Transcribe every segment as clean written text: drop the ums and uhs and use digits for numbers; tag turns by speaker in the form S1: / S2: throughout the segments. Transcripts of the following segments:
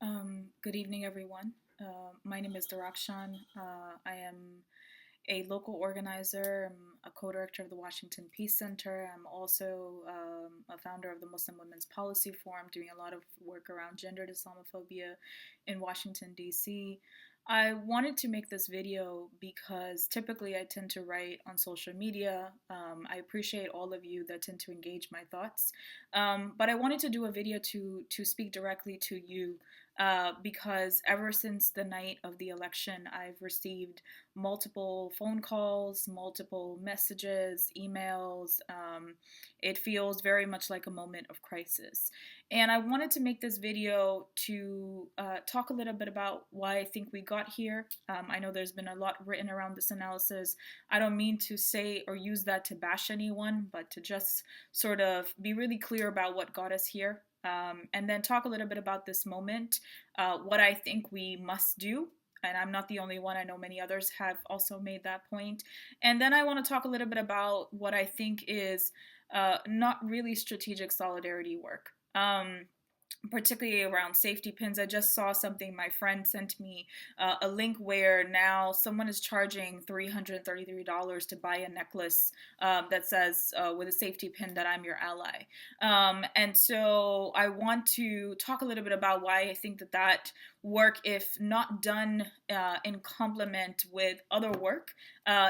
S1: Good evening, everyone. My name is Darakshan. I am a local organizer. I'm a co-director of the Washington Peace Center. I'm also a founder of the Muslim Women's Policy Forum, doing a lot of work around gendered Islamophobia in Washington, D.C. I wanted to make this video because typically I tend to write on social media. I appreciate all of you that tend to engage my thoughts. But I wanted to do a video to speak directly to you because ever since the night of the election, I've received multiple phone calls, multiple messages, emails. It feels very much like a moment of crisis. And I wanted to make this video to talk a little bit about why I think we got here. I know there's been a lot written around this analysis. I don't mean to say or use that to bash anyone, but to just sort of be really clear about what got us here. And then talk a little bit about this moment, what I think we must do. And I'm not the only one. I know many others have also made that point. And then I want to talk a little bit about what I think is not really strategic solidarity work. Particularly around safety pins. I just saw something, my friend sent me a link where now someone is charging $333 to buy a necklace that says with a safety pin that I'm your ally. And so I want to talk a little bit about why I think that work, if not done in complement with other work,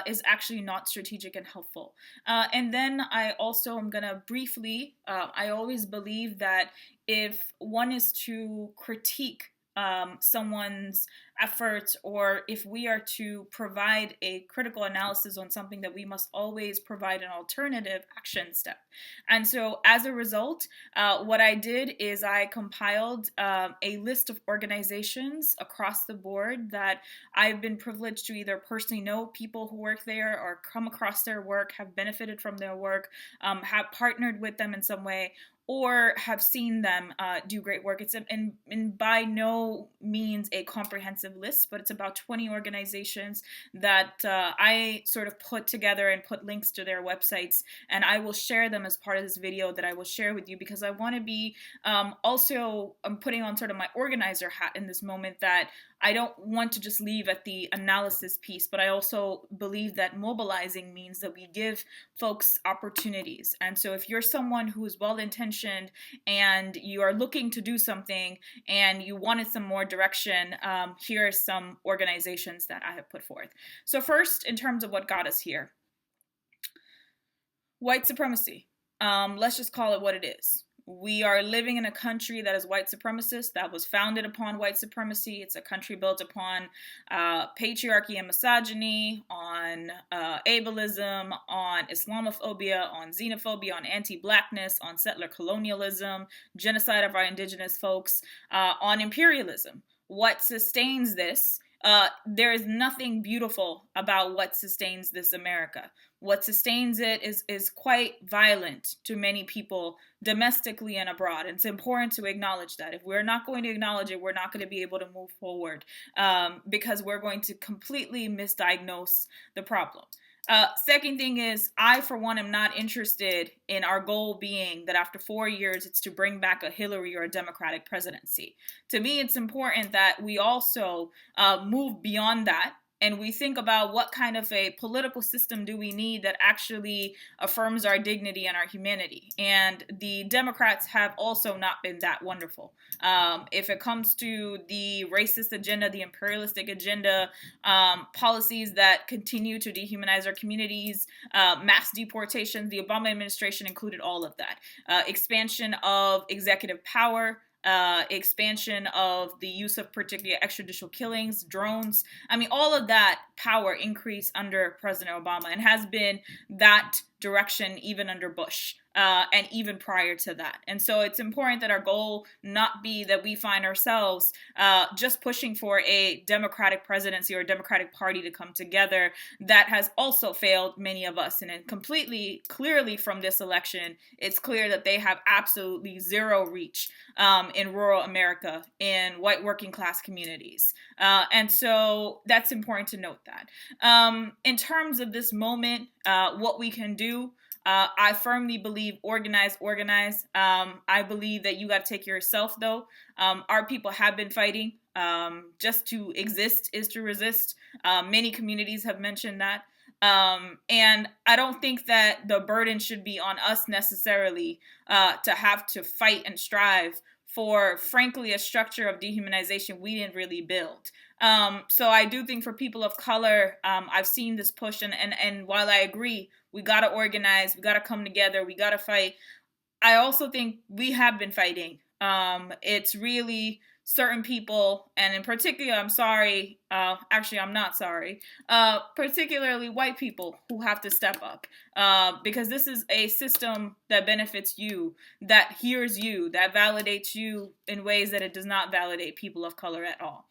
S1: is actually not strategic and helpful. And then I also am going to briefly, I always believe that if one is to critique someone's efforts, or if we are to provide a critical analysis on something, that we must always provide an alternative action step. And so as a result, what I did is I compiled a list of organizations across the board that I've been privileged to either personally know people who work there, or come across their work, have benefited from their work, have partnered with them in some way, or have seen them do great work. It's in by no means a comprehensive list, but it's about 20 organizations that I sort of put together and put links to their websites, and I will share them as part of this video that I will share with you, because I want to be also, I'm putting on sort of my organizer hat in this moment, that I don't want to just leave at the analysis piece, but I also believe that mobilizing means that we give folks opportunities. And so if you're someone who is well-intentioned and you are looking to do something and you wanted some more direction, here are some organizations that I have put forth. So first, in terms of what got us here, white supremacy. Let's just call it what it is. We are living in a country that is white supremacist, that was founded upon white supremacy. It's a country built upon patriarchy and misogyny, on ableism, on Islamophobia, on xenophobia, on anti-blackness, on settler colonialism, genocide of our indigenous folks, on imperialism. What sustains this? There is nothing beautiful about what sustains this America. What sustains it is quite violent to many people, domestically and abroad. It's important to acknowledge that. If we're not going to acknowledge it, we're not going to be able to move forward, because we're going to completely misdiagnose the problem. Second thing is, I, for one, am not interested in our goal being that after 4 years, it's to bring back a Hillary or a Democratic presidency. To me, it's important that we also move beyond that, and we think about what kind of a political system do we need that actually affirms our dignity and our humanity. And the Democrats have also not been that wonderful. If it comes to the racist agenda, the imperialistic agenda, policies that continue to dehumanize our communities, mass deportations, the Obama administration included all of that. Expansion of executive power, expansion of the use of particular extrajudicial killings, drones. I mean, all of that power increased under President Obama, and has been that direction even under Bush, and even prior to that. And so it's important that our goal not be that we find ourselves just pushing for a Democratic presidency or a Democratic Party to come together. That has also failed many of us. And it completely, clearly from this election, it's clear that they have absolutely zero reach in rural America, in white working class communities. And so that's important to note that. In terms of this moment, what we can do, I firmly believe organize, organize. I believe that you got to take care of yourself, though. Our people have been fighting. Just to exist is to resist. Many communities have mentioned that. And I don't think that the burden should be on us necessarily to have to fight and strive for, frankly, a structure of dehumanization we didn't really build. So I do think for people of color, I've seen this push, and while I agree, we got to organize, we got to come together, we got to fight. I also think we have been fighting. It's really certain people, and in particular, I'm sorry, actually, I'm not sorry, particularly white people who have to step up, because this is a system that benefits you, that hears you, that validates you in ways that it does not validate people of color at all.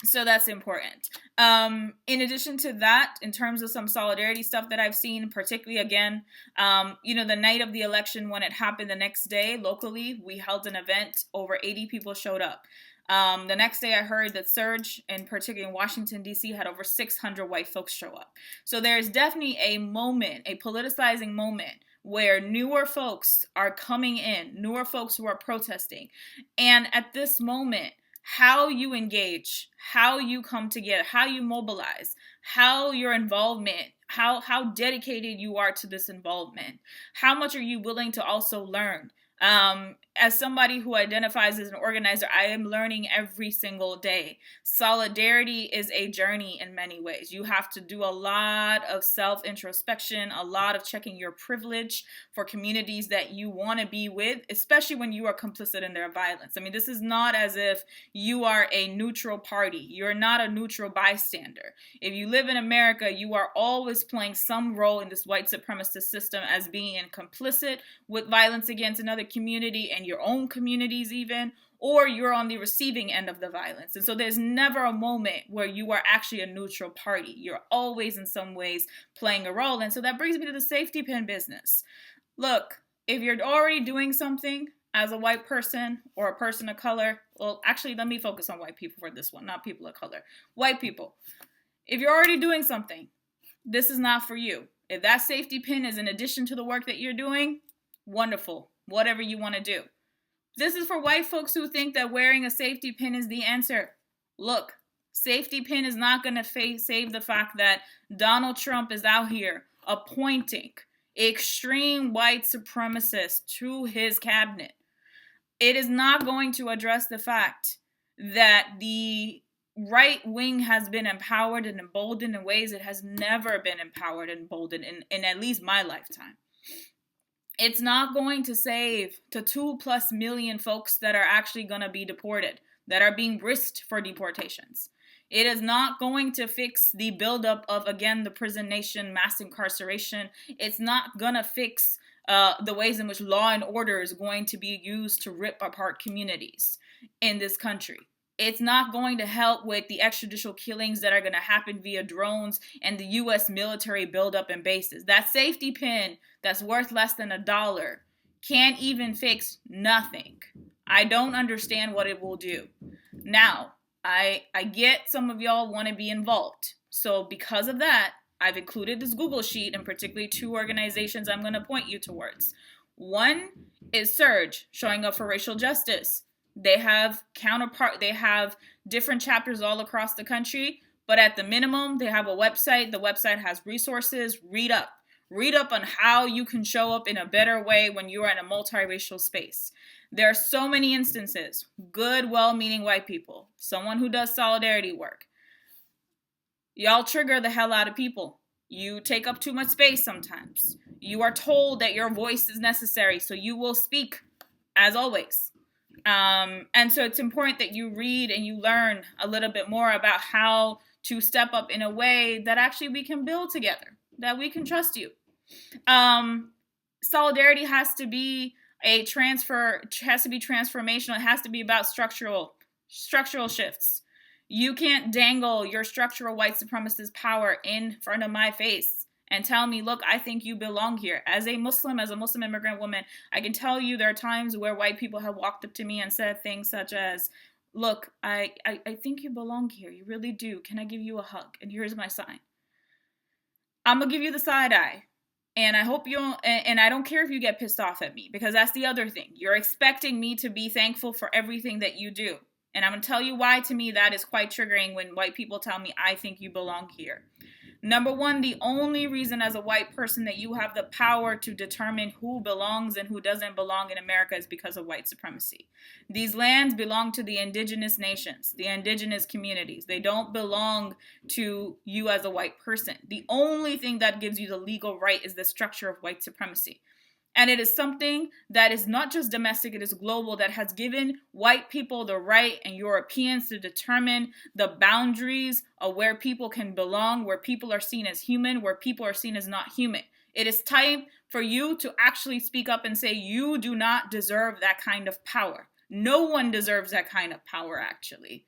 S1: So that's important. In addition to that, in terms of some solidarity stuff that I've seen, particularly again, the night of the election when it happened the next day locally, we held an event. Over 80 people showed up. The next day I heard that Surge, in particular in Washington, D.C., had over 600 white folks show up. So there's definitely a moment, a politicizing moment, where newer folks are coming in, newer folks who are protesting. And at this moment, how you engage, how you come together, how you mobilize, how your involvement, how dedicated you are to this involvement, how much are you willing to also learn. As somebody who identifies as an organizer, I am learning every single day. Solidarity is a journey in many ways. You have to do a lot of self-introspection, a lot of checking your privilege for communities that you want to be with, especially when you are complicit in their violence. I mean, this is not as if you are a neutral party. You're not a neutral bystander. If you live in America, you are always playing some role in this white supremacist system as being complicit with violence against another community and your own communities even, or you're on the receiving end of the violence. And so there's never a moment where you are actually a neutral party. You're always in some ways playing a role. And so that brings me to the safety pin business. Look, if you're already doing something as a white person or a person of color, well, actually, let me focus on white people for this one, not people of color. White people, if you're already doing something, this is not for you. If that safety pin is in addition to the work that you're doing, wonderful. Whatever you want to do. This is for white folks who think that wearing a safety pin is the answer. Look, safety pin is not going to save the fact that Donald Trump is out here appointing extreme white supremacists to his cabinet. It is not going to address the fact that the right wing has been empowered and emboldened in ways it has never been empowered and emboldened in at least my lifetime. It's not going to save the 2+ million folks that are actually going to be deported, that are being risked for deportations. It is not going to fix the buildup of, again, the prison nation, mass incarceration. It's not going to fix the ways in which law and order is going to be used to rip apart communities in this country. It's not going to help with the extrajudicial killings that are going to happen via drones and the U.S. military buildup and bases. That safety pin that's worth less than $1 can't even fix nothing. I don't understand what it will do. Now, I get some of y'all want to be involved. So because of that, I've included this Google sheet, and particularly 2 organizations I'm going to point you towards. One is Surge, showing up for racial justice. They have different chapters all across the country, but at the minimum, they have a website. The website has resources. Read up. Read up on how you can show up in a better way when you are in a multiracial space. There are so many instances. Good, well-meaning white people. Someone who does solidarity work. Y'all trigger the hell out of people. You take up too much space sometimes. You are told that your voice is necessary, so you will speak, as always. And so it's important that you read and you learn a little bit more about how to step up in a way that actually we can build together, that we can trust you. Solidarity has to be transformational. It has to be about structural shifts. You can't dangle your structural white supremacist power in front of my face and tell me, look, I think you belong here. As a Muslim immigrant woman, I can tell you there are times where white people have walked up to me and said things such as, look, I think you belong here. You really do. Can I give you a hug? And here's my sign. I'm going to give you the side eye. And I hope you don't, and I don't care if you get pissed off at me, because that's the other thing. You're expecting me to be thankful for everything that you do. And I'm going to tell you why to me that is quite triggering when white people tell me, I think you belong here. Number one, the only reason as a white person that you have the power to determine who belongs and who doesn't belong in America is because of white supremacy. These lands belong to the indigenous nations, the indigenous communities. They don't belong to you as a white person. The only thing that gives you the legal right is the structure of white supremacy. And it is something that is not just domestic, it is global, that has given white people the right and Europeans to determine the boundaries of where people can belong, where people are seen as human, where people are seen as not human. It is time for you to actually speak up and say, you do not deserve that kind of power. No one deserves that kind of power, actually.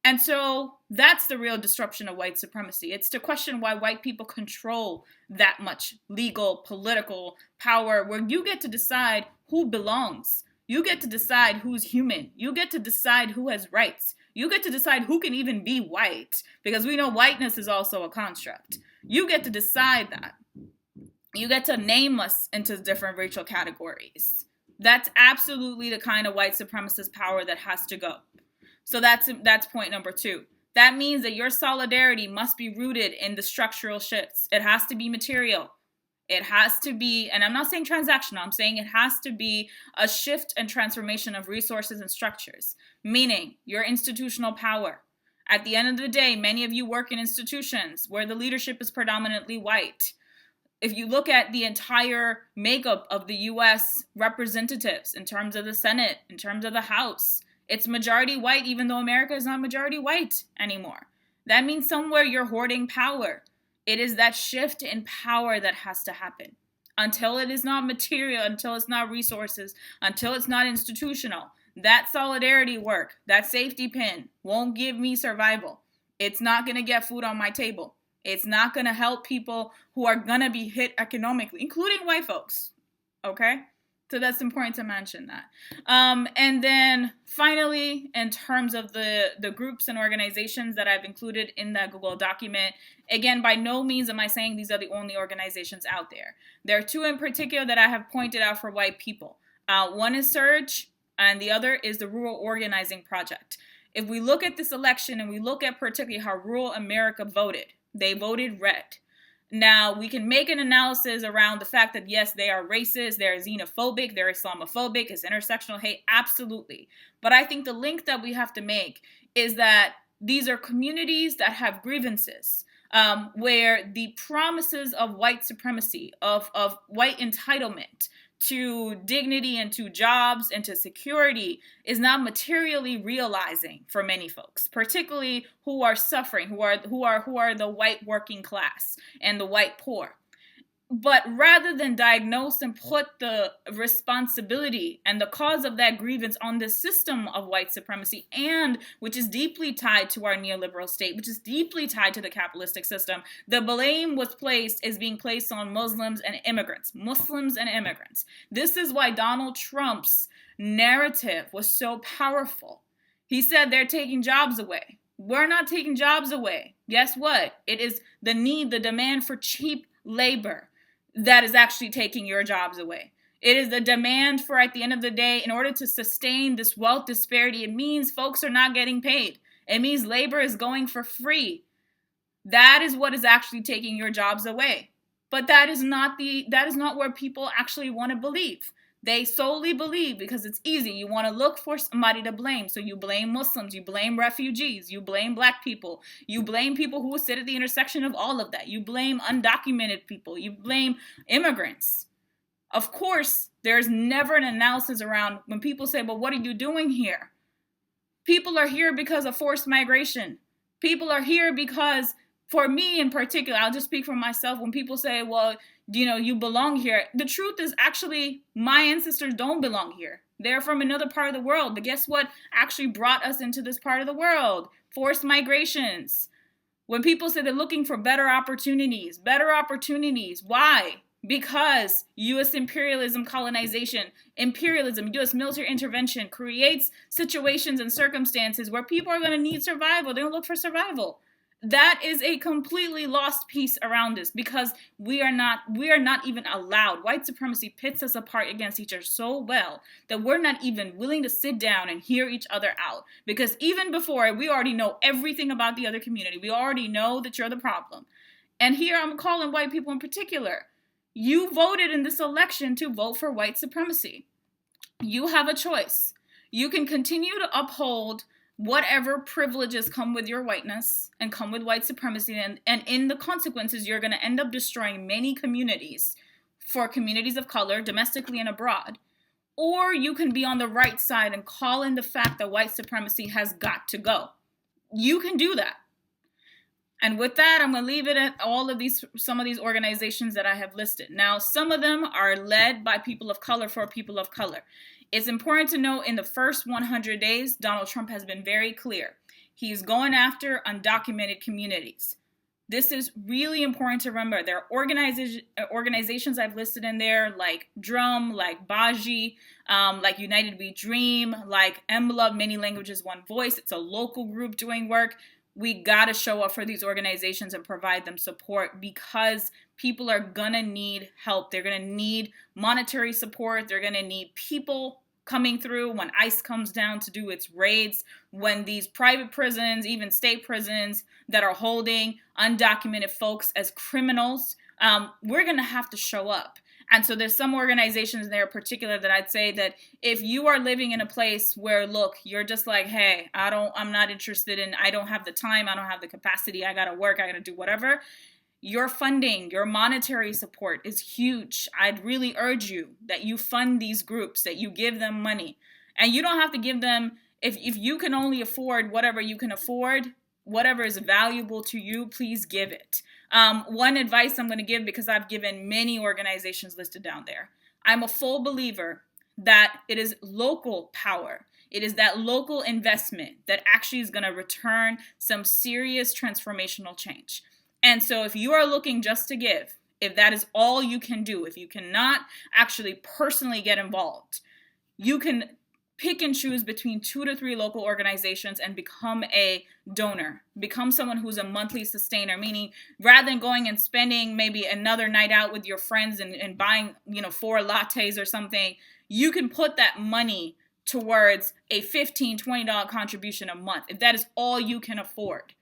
S1: And so that's the real disruption of white supremacy. It's to question why white people control that much legal, political power, where you get to decide who belongs. You get to decide who's human. You get to decide who has rights. You get to decide who can even be white, because we know whiteness is also a construct. You get to decide that. You get to name us into different racial categories. That's absolutely the kind of white supremacist power that has to go. So that's point number two. That means that your solidarity must be rooted in the structural shifts. It has to be material. It has to be, and I'm not saying transactional, I'm saying it has to be a shift and transformation of resources and structures, meaning your institutional power. At the end of the day, many of you work in institutions where the leadership is predominantly white. If you look at the entire makeup of the U.S. representatives in terms of the Senate, in terms of the House, it's majority white, even though America is not majority white anymore. That means somewhere you're hoarding power. It is that shift in power that has to happen. Until it is not material, until it's not resources, until it's not institutional, that solidarity work, that safety pin won't give me survival. It's not going to get food on my table. It's not going to help people who are going to be hit economically, including white folks. Okay? So that's important to mention that. And then finally, in terms of the groups and organizations that I've included in that Google document, again, by no means am I saying these are the only organizations out there. There are two in particular that I have pointed out for white people. One is Surge, and the other is the Rural Organizing Project. If we look at this election and we look at particularly how rural America voted, they voted red. Now, we can make an analysis around the fact that, yes, they are racist, they're xenophobic, they're Islamophobic, it's intersectional hate, absolutely. But I think the link that we have to make is that these are communities that have grievances, where the promises of white supremacy, of white entitlement to dignity and to jobs and to security is not materially realizing for many folks, particularly who are suffering, who are the white working class and the white poor. But rather than diagnose and put the responsibility and the cause of that grievance on the system of white supremacy, and which is deeply tied to our neoliberal state, which is deeply tied to the capitalistic system, the blame is being placed on Muslims and immigrants. This is why Donald Trump's narrative was so powerful. He said they're taking jobs away. We're not taking jobs away. Guess what? It is the demand for cheap labor that is actually taking your jobs away. It is the demand for, at the end of the day, in order to sustain this wealth disparity, it means folks are not getting paid. It means labor is going for free. That is what is actually taking your jobs away. But that is not where people actually want to believe. They solely believe because it's easy. You want to look for somebody to blame. So you blame Muslims, you blame refugees, you blame black people, you blame people who sit at the intersection of all of that. You blame undocumented people, you blame immigrants. Of course, there's never an analysis around when people say, but what are you doing here? People are here because of forced migration. People are here because, for me in particular, I'll just speak for myself, when people say, well, you belong here. The truth is actually my ancestors don't belong here. They're from another part of the world. But guess what actually brought us into this part of the world? Forced migrations. When people say they're looking for better opportunities, why? Because U.S. imperialism, colonization, U.S. military intervention creates situations and circumstances where people are going to need survival. They don't look for survival. that is a completely lost piece around this, because we are not even allowed. White supremacy pits us apart against each other so well that we're not even willing to sit down and hear each other out, because even before, we already know everything about the other community. We already know that you're the problem. And here I'm calling white people in particular. You voted in this election to vote for white supremacy. You have a choice. You can continue to uphold whatever privileges come with your whiteness and come with white supremacy, and in the consequences, you're going to end up destroying many communities for communities of color, domestically and abroad. Or you can be on the right side and call in the fact that white supremacy has got to go. You can do that. And with that, I'm going to leave it at some of these organizations that I have listed. Now, some of them are led by people of color for people of color. It's important to note, in the first 100 days, Donald Trump has been very clear. He's going after undocumented communities. This is really important to remember. There are organizations I've listed in there, like Drum, like Baji, like United We Dream, like MLove, Many Languages, One Voice. It's a local group doing work. We got to show up for these organizations and provide them support, because people are going to need help. They're going to need monetary support. They're going to need people coming through when ICE comes down to do its raids, when these private prisons, even state prisons that are holding undocumented folks as criminals, we're going to have to show up. And so there's some organizations there in particular that I'd say that if you are living in a place where, look, you're just like, hey, I'm not interested in, I don't have the time, I don't have the capacity, I got to work, I got to do whatever. Your funding, your monetary support is huge. I'd really urge you that you fund these groups, that you give them money. And you don't have to give them, if you can only afford whatever you can afford, whatever is valuable to you, please give it. One advice I'm going to give, because I've given many organizations listed down there, I'm a full believer that it is local power. It is that local investment that actually is going to return some serious transformational change. And so if you are looking just to give, if that is all you can do, if you cannot actually personally get involved, you can pick and choose between 2 to 3 local organizations and become a donor. Become someone who's a monthly sustainer, meaning rather than going and spending maybe another night out with your friends and buying, 4 lattes or something, you can put that money towards a $15, $20 contribution a month, if that is all you can afford.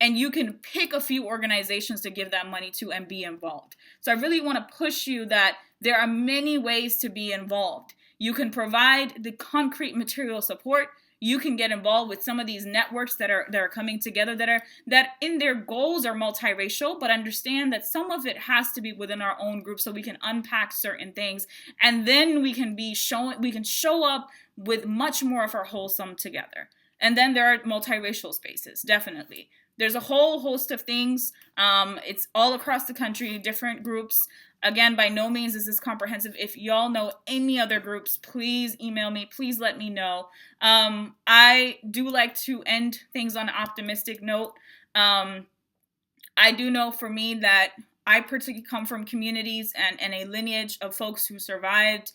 S1: And you can pick a few organizations to give that money to and be involved. So I really want to push you that there are many ways to be involved. You can provide the concrete material support. You can get involved with some of these networks that are coming together that in their goals are multiracial, but understand that some of it has to be within our own group so we can unpack certain things, and then we can show up with much more of our wholesome together. And then there are multiracial spaces, definitely. There's a whole host of things. It's all across the country, different groups. Again, by no means is this comprehensive. If y'all know any other groups, please email me. Please let me know. I do like to end things on an optimistic note. I do know for me that I particularly come from communities and a lineage of folks who survived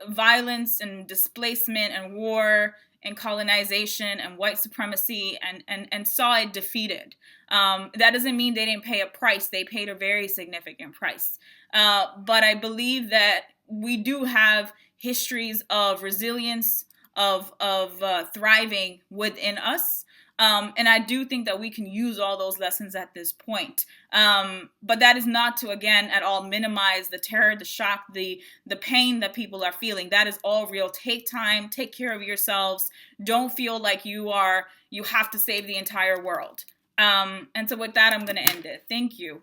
S1: violence and displacement and war and colonization and white supremacy and saw it defeated. That doesn't mean they didn't pay a price. They paid a very significant price. But I believe that we do have histories of resilience, of thriving within us. And I do think that we can use all those lessons at this point. But that is not to, again, at all minimize the terror, the shock, the pain that people are feeling. That is all real. Take time, take care of yourselves. Don't feel like you have to save the entire world. And so with that, I'm going to end it. Thank you.